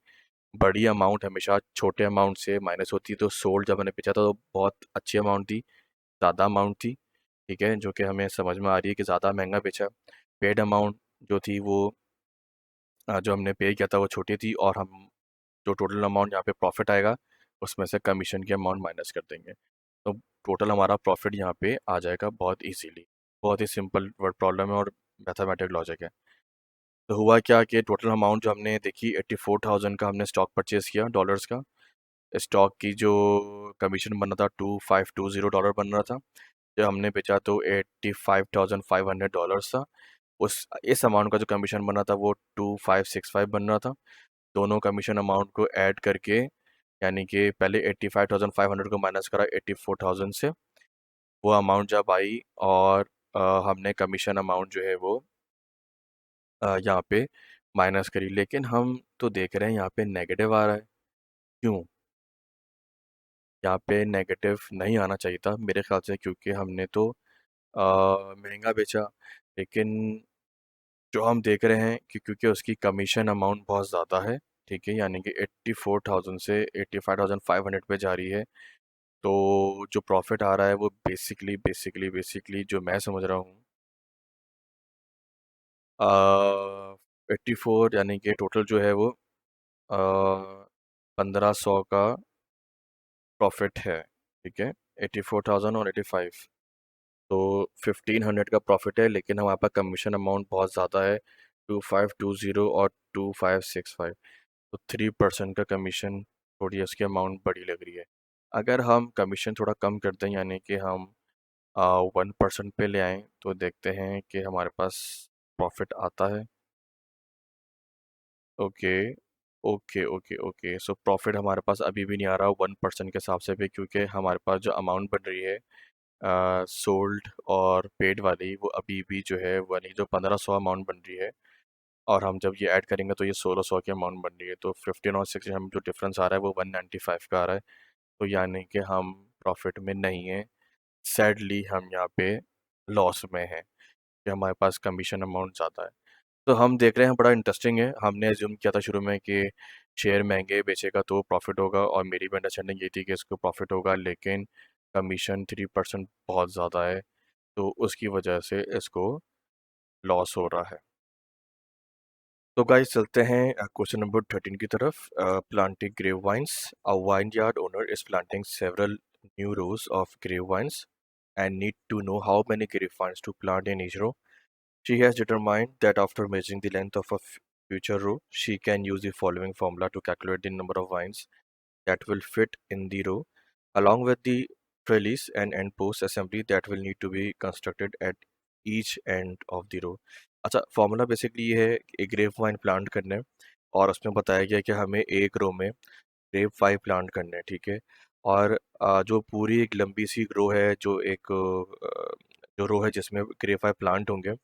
बड़ी अमाउंट हमेशा छोटे अमाउंट से माइनस होती है, तो सोल्ड जब मैंने बेचा था तो बहुत अच्छी अमाउंट थी, ज़्यादा अमाउंट थी, ठीक है, जो कि हमें समझ में आ रही है कि ज़्यादा महंगा बेचा। पेड अमाउंट जो थी वो जो हमने पे किया था वो छोटी थी, और हम जो टोटल अमाउंट यहाँ पे प्रॉफिट आएगा उसमें से कमीशन की अमाउंट माइनस कर देंगे, तो टोटल हमारा प्रॉफिट यहाँ पे आ जाएगा बहुत इजीली। बहुत ही सिंपल वर्ड प्रॉब्लम है और मैथमेटिक लॉजिक है। तो हुआ क्या कि टोटल अमाउंट जो हमने देखी 84,000 का हमने स्टॉक परचेज किया डॉलर्स का, स्टॉक की जो कमीशन बन रहा था $2520 बन रहा था, जब हमने बेचा तो $85,500 था। उस इस अमाउंट का जो कमीशन बना था वो 2565 बन रहा था। दोनों कमीशन अमाउंट को ऐड करके, यानी कि पहले 85,500 को माइनस करा 84,000 से, वो अमाउंट जब आई और हमने कमीशन अमाउंट जो है वो यहाँ पे माइनस करी, लेकिन हम तो देख रहे हैं यहाँ पे नेगेटिव आ रहा है, क्यों? यहाँ पे नेगेटिव नहीं आना चाहिए था मेरे ख्याल से, क्योंकि हमने तो महंगा बेचा, लेकिन जो हम देख रहे हैं कि क्योंकि उसकी कमीशन अमाउंट बहुत ज़्यादा है, ठीक है, यानी कि 84,000 से 85,500 पे जा रही है, तो जो प्रॉफिट आ रहा है वो बेसिकली जो मैं समझ रहा हूँ 84 यानी कि टोटल जो है वो 1500 का प्रॉफिट है, ठीक है। 84,000 और 85, तो 1500 का प्रॉफिट है, लेकिन हमारे पास कमीशन अमाउंट बहुत ज़्यादा है, 2520 और 2565, तो 3% का कमीशन, थोड़ी उसकी अमाउंट बड़ी लग रही है। अगर हम कमीशन थोड़ा कम कर दें, यानी कि हम 1% पे ले आएँ, तो देखते हैं कि हमारे पास प्रॉफिट आता है। Okay, okay, okay, okay. So profit हमारे पास अभी भी नहीं आ रहा 1% के हिसाब से भी, क्योंकि हमारे पास जो अमाउंट बन रही है सोल्ड और पेड वाली, वो अभी भी जो है वाली जो 1500 अमाउंट बन रही है, और हम जब ये ऐड करेंगे तो ये 1600 की अमाउंट बन रही है, तो 15 और 16 हम जो डिफरेंस आ रहा है वो 195 का आ रहा है, तो यानी कि हम प्रॉफिट में नहीं है। सैडली हम यहाँ पे लॉस में हैं, कि हमारे पास कमीशन अमाउंट ज़्यादा है। तो हम देख रहे हैं, बड़ा इंटरेस्टिंग है। हमने एज्यूम किया था शुरू में कि शेयर महंगे बेचेगा तो प्रॉफिट होगा, और मेरी भी अंडरस्टैंडिंग ये थी कि इसको प्रॉफिट होगा, लेकिन कमीशन 3% बहुत ज़्यादा है, तो उसकी वजह से इसको लॉस हो रहा है। तो गाइस चलते हैं क्वेश्चन नंबर 13 की तरफ। Planting grapevines, a vineyard owner is planting several new rows of grapevines and need to know how many grapevines to plant in each row. She has determined that after measuring the length of a future row, she can use the following formula to calculate the number of vines that will fit in the row, along with the trellis and end post assembly that will need to be constructed at each end of the row. अच्छा, formula basically ये है कि एक grep wine plant करना है, और उसमें बताया गया कि हमें एक रो में ग्रेप वाइन प्लांट करना है, ठीक है। और जो पूरी एक लंबी सी रो है, जो रो है जिसमें ग्रेप वाइन प्लांट होंगे,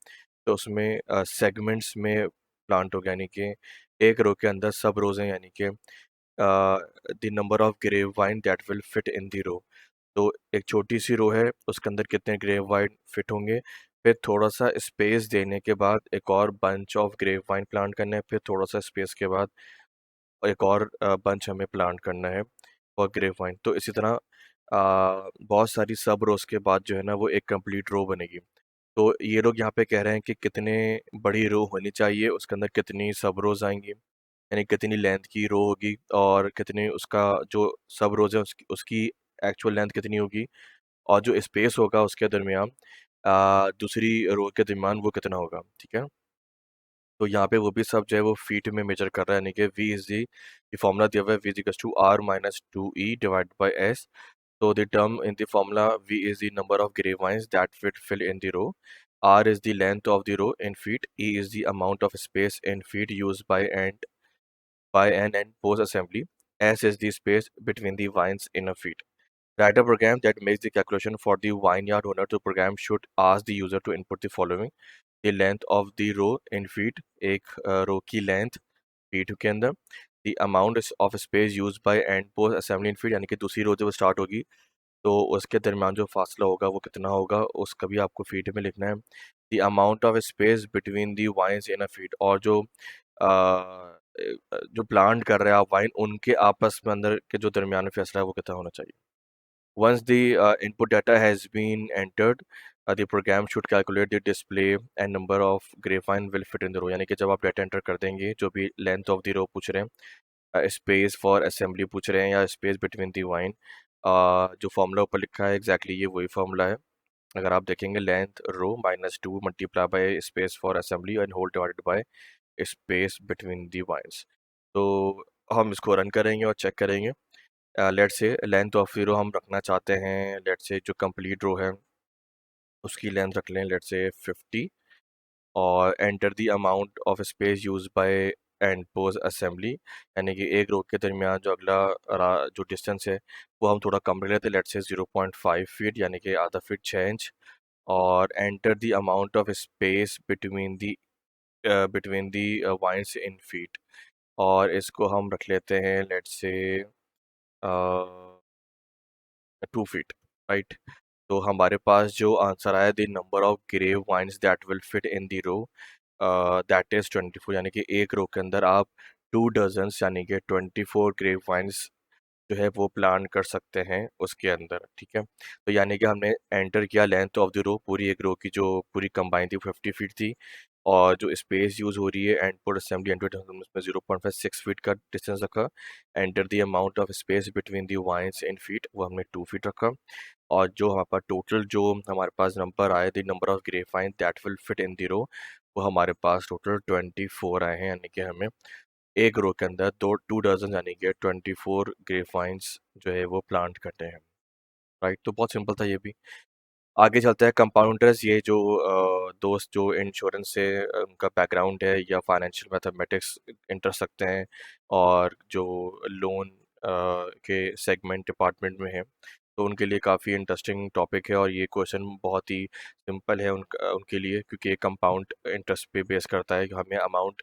तो उसमें सेगमेंट्स में प्लांट हो गया, यानी कि एक रो के अंदर सब रोज हैं, यानी कि the number of grapevine that will fit in the row. तो एक छोटी सी रो है, उसके अंदर कितने ग्रेव वाइन फिट होंगे, फिर थोड़ा सा स्पेस देने के बाद एक और bunch of grapevine plant करना है, फिर थोड़ा सा स्पेस के बाद एक और बंच हमें प्लांट करना है और ग्रेव वाइन, तो इसी तरह बहुत सारी सब रोज के बाद जो है ना वो एक कंप्लीट रो बनेगी। तो ये लोग यहाँ पे कह रहे हैं कि कितने बड़ी रो होनी चाहिए, उसके अंदर कितनी सब रोज आएंगी, यानी कितनी लेंथ की रो होगी, और कितनी उसका जो सब रोज है उसकी एक्चुअल लेंथ कितनी होगी, और जो स्पेस होगा उसके दरमियान दूसरी रो के दरमियान वो कितना होगा, ठीक है। तो यहाँ पे वो भी सब जो है वो फीट में मेजर कर रहा है, यानी कि वी इज दी, ये फॉर्मूला दिया हुआ है, V is equals to R minus 2 E divide by S. So the term in the formula, V is the number of grapevines that fit fill in the row. R is the length of the row in feet. E is the amount of space in feet used by an end post assembly. S is the space between the vines in a feet. Write a program that makes the calculation for the vineyard owner. The program should ask the user to input the following: the length of the row in feet, एक रो की length feet के अंदर, the amount of space used by end post assembly in feet, यानी कि दूसरी रो जब start होगी तो उसके दरमियान जो फासला होगा वो कितना होगा, उसका भी आपको फीट में लिखना है। The amount of space between the vines in a feet, और जो प्लांट कर रहे हैं आप वाइन, उनके आपस में अंदर के जो दरमियान में फैसला है वो कितना होना चाहिए। Once the input data has been entered, the program should calculate the display and number of grapevine will fit in the row, यानी कि जब आप डाटा एंटर कर देंगे, जो भी लेंथ ऑफ द रो पूछ रहे हैं, स्पेस फॉर असेंबली पूछ रहे हैं, या स्पेस बिटवीन दी वाइन, जो फार्मूला ऊपर लिखा है एग्जैक्टली ये वही फार्मूला है। अगर आप देखेंगे, length row minus 2 multiply by space for assembly and whole divided by space between the vines. तो हम इसको रन करेंगे और चेक करेंगे। लेट से लेंथ ऑफ रो हम रखना चाहते हैं, लेट से जो कंप्लीट रो है उसकी लेंथ रख लें, लेट से 50, और enter the amount of space use by and pose assembly, यानी कि एक रो के दरमियान जो अगला जो डिस्टेंस है वो हम थोड़ा कम रख लेते हैं, लेट से 0.5 फीट, यानी कि आधा फीट 6 इंच, और enter the amount of space between the vines in feet, और इसको हम रख लेते हैं लेट से 2 फीट, राइट। तो हमारे पास जो आंसर आया, the number of grapevines that will fit in the row, that is 24, यानी कि एक रो के अंदर आप 2 डजन्स यानी कि 24 ग्रेव वाइन्स जो है वो प्लान कर सकते हैं उसके अंदर, ठीक है। तो यानी कि हमने एंटर किया लेंथ ऑफ द रो, पूरी एक रो की जो पूरी कंबाइन थी 50 फीट थी, और जो स्पेस यूज़ हो रही है एंड पुट असेंबली एंड उसमें 0.56 फीट का डिस्टेंस रखा। Enter the amount of space between the vines in feet, वो हमने 2 फीट रखा। और जो हमारे पास टोटल जो हमारे पास नंबर आए, the number of grapevines that will fit in the row, वो हमारे पास टोटल 24 आए हैं। यानी कि हमें एक रो के अंदर 2 डजन यानी कि 24 ग्रेफाइंस जो है वो प्लांट करते हैं। राइट, तो बहुत सिंपल था ये भी। आगे चलते हैं कंपाउंडर्स। ये जो दोस्त जो इंश्योरेंस से उनका बैकग्राउंड है या फाइनेंशियल मैथमेटिक्स इंटरेस्ट रखते हैं और जो लोन के सेगमेंट डिपार्टमेंट में है, तो उनके लिए काफ़ी इंटरेस्टिंग टॉपिक है। और ये क्वेश्चन बहुत ही सिंपल है उनके लिए, क्योंकि ये कंपाउंड इंटरेस्ट पे बेस करता है कि हमें अमाउंट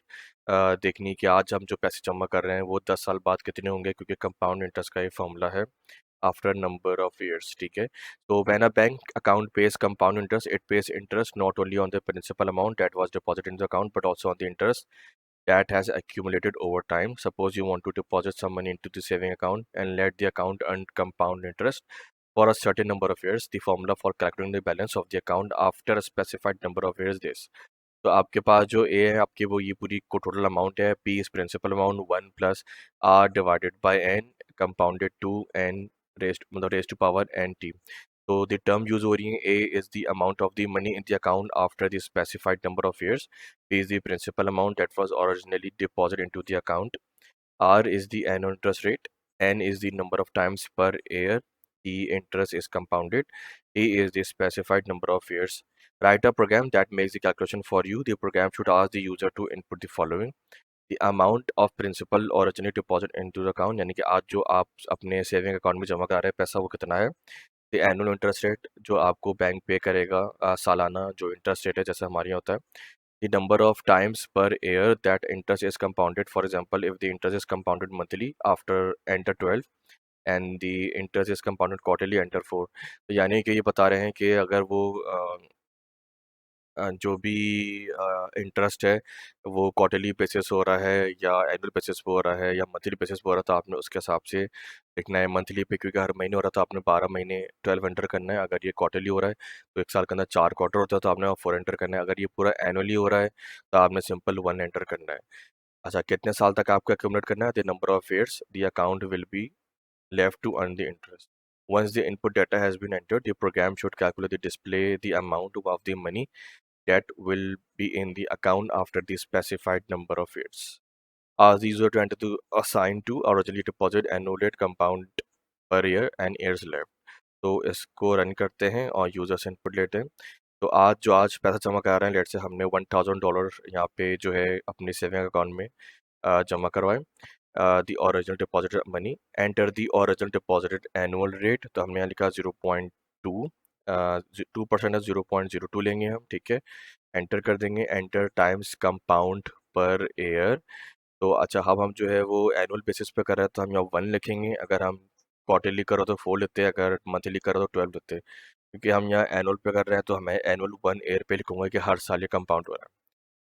देखनी कि आज हम जो पैसे जमा कर रहे हैं वो 10 साल बाद कितने होंगे, क्योंकि कंपाउंड इंटरेस्ट का ये फॉर्मूला है आफ्टर नंबर ऑफ ईयर्स। ठीक है, तो when a bank account pays compound interest, it pays interest not only on the principal amount that was deposited in the account, but also on the interest that has accumulated over time. Suppose you want to deposit some money into the saving account and let the account earn compound interest for a certain number of years. The formula for calculating the balance of the account after a specified number of years is, तो आपके पास जो ए है आपकी, वो ये पूरी को total amount है। P is principal amount 1 + r divided by n compounded to n raised मतलब raised to power n t. तो द टर्म यूज हो रही है, A is the amount of the money in the account after the specified number of years, P is the principal amount that was originally deposit into the account, R is the annual interest rate, N is the number of times per year the interest is compounded, T is the specified number of years. Write a program that makes the calculation for you. The program should ask the user to input the following: the amount of principal originally deposit into the account, यानी कि आज जो आप अपने saving account में जमा करा रहे हैं पैसा, वो कितना है। द एनुअल इंटरेस्ट रेट, जो आपको बैंक पे करेगा सालाना जो इंटरेस्ट रेट है, जैसे हमारे यहाँ होता है। The number of times per year that interest is compounded. For example, if the interest is compounded monthly, after enter 12, and the interest is compounded quarterly, enter 4। तो यानी कि ये बता रहे हैं कि अगर वो जो भी इंटरेस्ट है वो क्वार्टरली बेसिस हो रहा है या एनुअल बेसिस पे हो रहा है या मंथली बेसिस पे हो रहा है, तो आपने उसके हिसाब से लिखना है। मंथली पे क्योंकि हर महीने हो रहा था, आपने 12 महीने 12 एंटर करना है। अगर ये क्वार्टरली हो रहा है तो एक साल के अंदर 4 क्वार्टर होता है, तो आपने 4 एंटर करना है। अगर ये पूरा एनुअली हो रहा है तो आपने सिंपल 1 एंटर करना है। अच्छा, कितने साल तक आपको एक्यूमुलेट करना है? The number of years the account will be left to earn the interest. Once the input data has been entered, the program should calculate the display the amount of the money that will be in the account after the specified number of years. Ask the user to enter to assign to originally deposit annual compound per year and years left. तो इसको run करते हैं और user से input लेते हैं। तो आज पैसा जमा करा रहे हैं, लेट से हमने $1000 यहाँ पे जो है अपनी सेविंग अकाउंट में जमा करवाए। The original deposited money, enter the original deposited annual rate, तो हमने यहाँ लिखा 0.2, 2% है, 0.02 लेंगे हम। ठीक है, एंटर कर देंगे। Enter times compound per year, तो अच्छा अब हम जो है वो एनुअल बेसिस पे कर रहे हैं, तो हम यहाँ 1 लिखेंगे। अगर हम क्वार्टरली करो तो 4 लेते हैं, अगर मंथली करो तो 12 लेते हैं। क्योंकि हम यहाँ एनुअल पे कर रहे हैं तो हमें एनुअल 1 ईयर पे लिखूंगा कि हर साल ये कंपाउंड हो रहा है।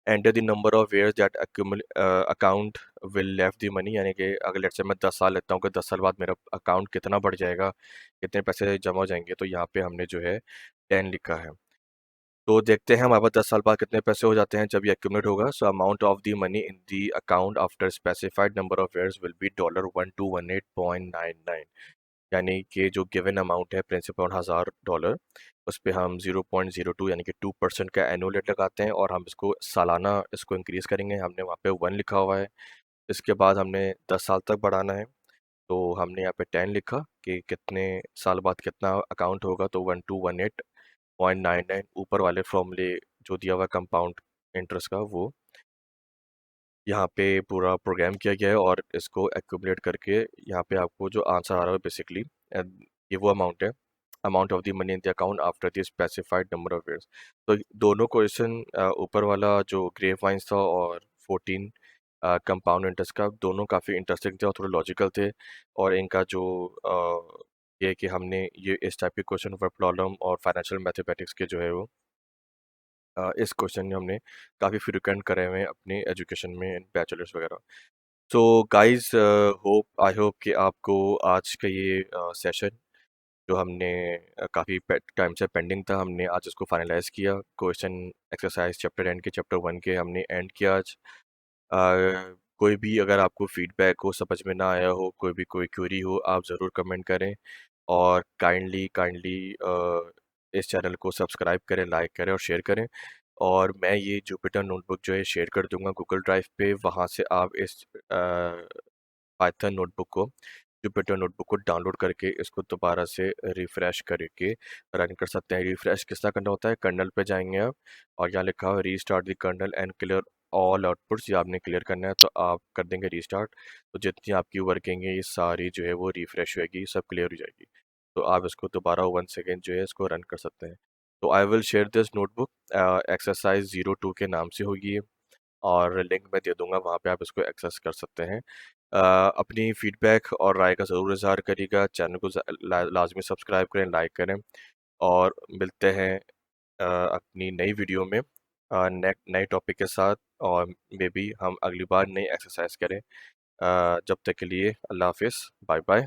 Enter the number of years that account will left the money, यानी कि अगर लेट्स से मैं 10 साल लेता हूँ कि 10 साल बाद मेरा अकाउंट कितना बढ़ जाएगा, कितने पैसे जमा हो जाएंगे, तो यहाँ पे हमने जो है 10 लिखा है। तो देखते हैं हमारे पास 10 साल बाद कितने पैसे हो जाते हैं जब ये एक्यूमुलेट होगा। So amount of the money in the account after specified number of years will be $1218.99। यानी कि जो गिवन अमाउंट है प्रिंसिपल $1000, उस पे हम 0.02 यानी कि 2% का एनुअल रेट लगाते हैं और हम इसको सालाना इसको इंक्रीज़ करेंगे। हमने वहाँ पे 1 लिखा हुआ है। इसके बाद हमने 10 साल तक बढ़ाना है, तो हमने यहाँ पे 10 लिखा कि कितने साल बाद कितना अकाउंट होगा, तो 1218.99 ऊपर वाले फॉर्मूले जो दिया हुआ कंपाउंड इंटरेस्ट का, वो यहाँ पे पूरा प्रोग्राम किया गया है। और इसको एक्यूमुलेट करके यहाँ पे आपको जो आंसर आ रहा है बेसिकली ये वो अमाउंट है, amount of the money in the account after the specified number of years. तो दोनों क्वेश्चन, ऊपर वाला जो ग्रेव वाइंस था और 14 कंपाउंड इंटरेस्ट का, दोनों काफ़ी इंटरेस्टिंग थे और थोड़े लॉजिकल थे। और इनका जो ये है कि हमने ये इस टाइप के क्वेश्चन वर्ड प्रॉब्लम और फाइनेंशियल मैथमेटिक्स के जो है वो इस क्वेश्चन हमने काफ़ी फ्रिक्वेंट करे हुए हैं अपने एजुकेशन में, बैचलर्स वगैरह। So guys, hope I hope कि आपको आज का ये सेशन जो हमने काफ़ी टाइम से पेंडिंग था, हमने आज उसको फाइनलाइज़ किया। क्वेश्चन एक्सरसाइज चैप्टर एंड के चैप्टर 1 के हमने एंड किया आज। कोई भी अगर आपको फीडबैक हो, समझ में ना आया हो, कोई क्वेरी हो, आप ज़रूर कमेंट करें और काइंडली काइंडली इस चैनल को सब्सक्राइब करें, लाइक करें और शेयर करें। और मैं ये जुपिटर नोटबुक जो है शेयर कर दूँगा गूगल ड्राइव पे, वहाँ से आप इस पाइथन नोटबुक को जुपिटर नोटबुक को डाउनलोड करके इसको दोबारा से रिफ़्रेश करके रन कर सकते हैं। रिफ़्रेश किस तरह करना होता है, कर्नल पे जाएँगे आप और यहाँ लिखा हुआ है restart the kernel and clear all outputs, ये आपने क्लियर करना है, तो आप कर देंगे रीस्टार्ट। तो जितनी आपकी वर्किंग है ये सारी जो है वो रिफ़्रेश होएगी, सब क्लियर हो जाएगी। तो आप इसको दोबारा 1 सेकंड जो है इसको रन कर सकते हैं। तो I will share this notebook exercise 02 के नाम से होगी ये, और लिंक मैं दे दूँगा, वहाँ पे आप इसको एक्सेस कर सकते हैं। अपनी फ़ीडबैक और राय का ज़रूर इज़हार करिएगा, चैनल को लाज़मी सब्सक्राइब करें, लाइक करें और मिलते हैं अपनी नई वीडियो में नए टॉपिक के साथ, और मे बी हम अगली बार नई एक्सरसाइज करें। जब तक के लिए अल्लाह हाफ़िज़, बाय बाय।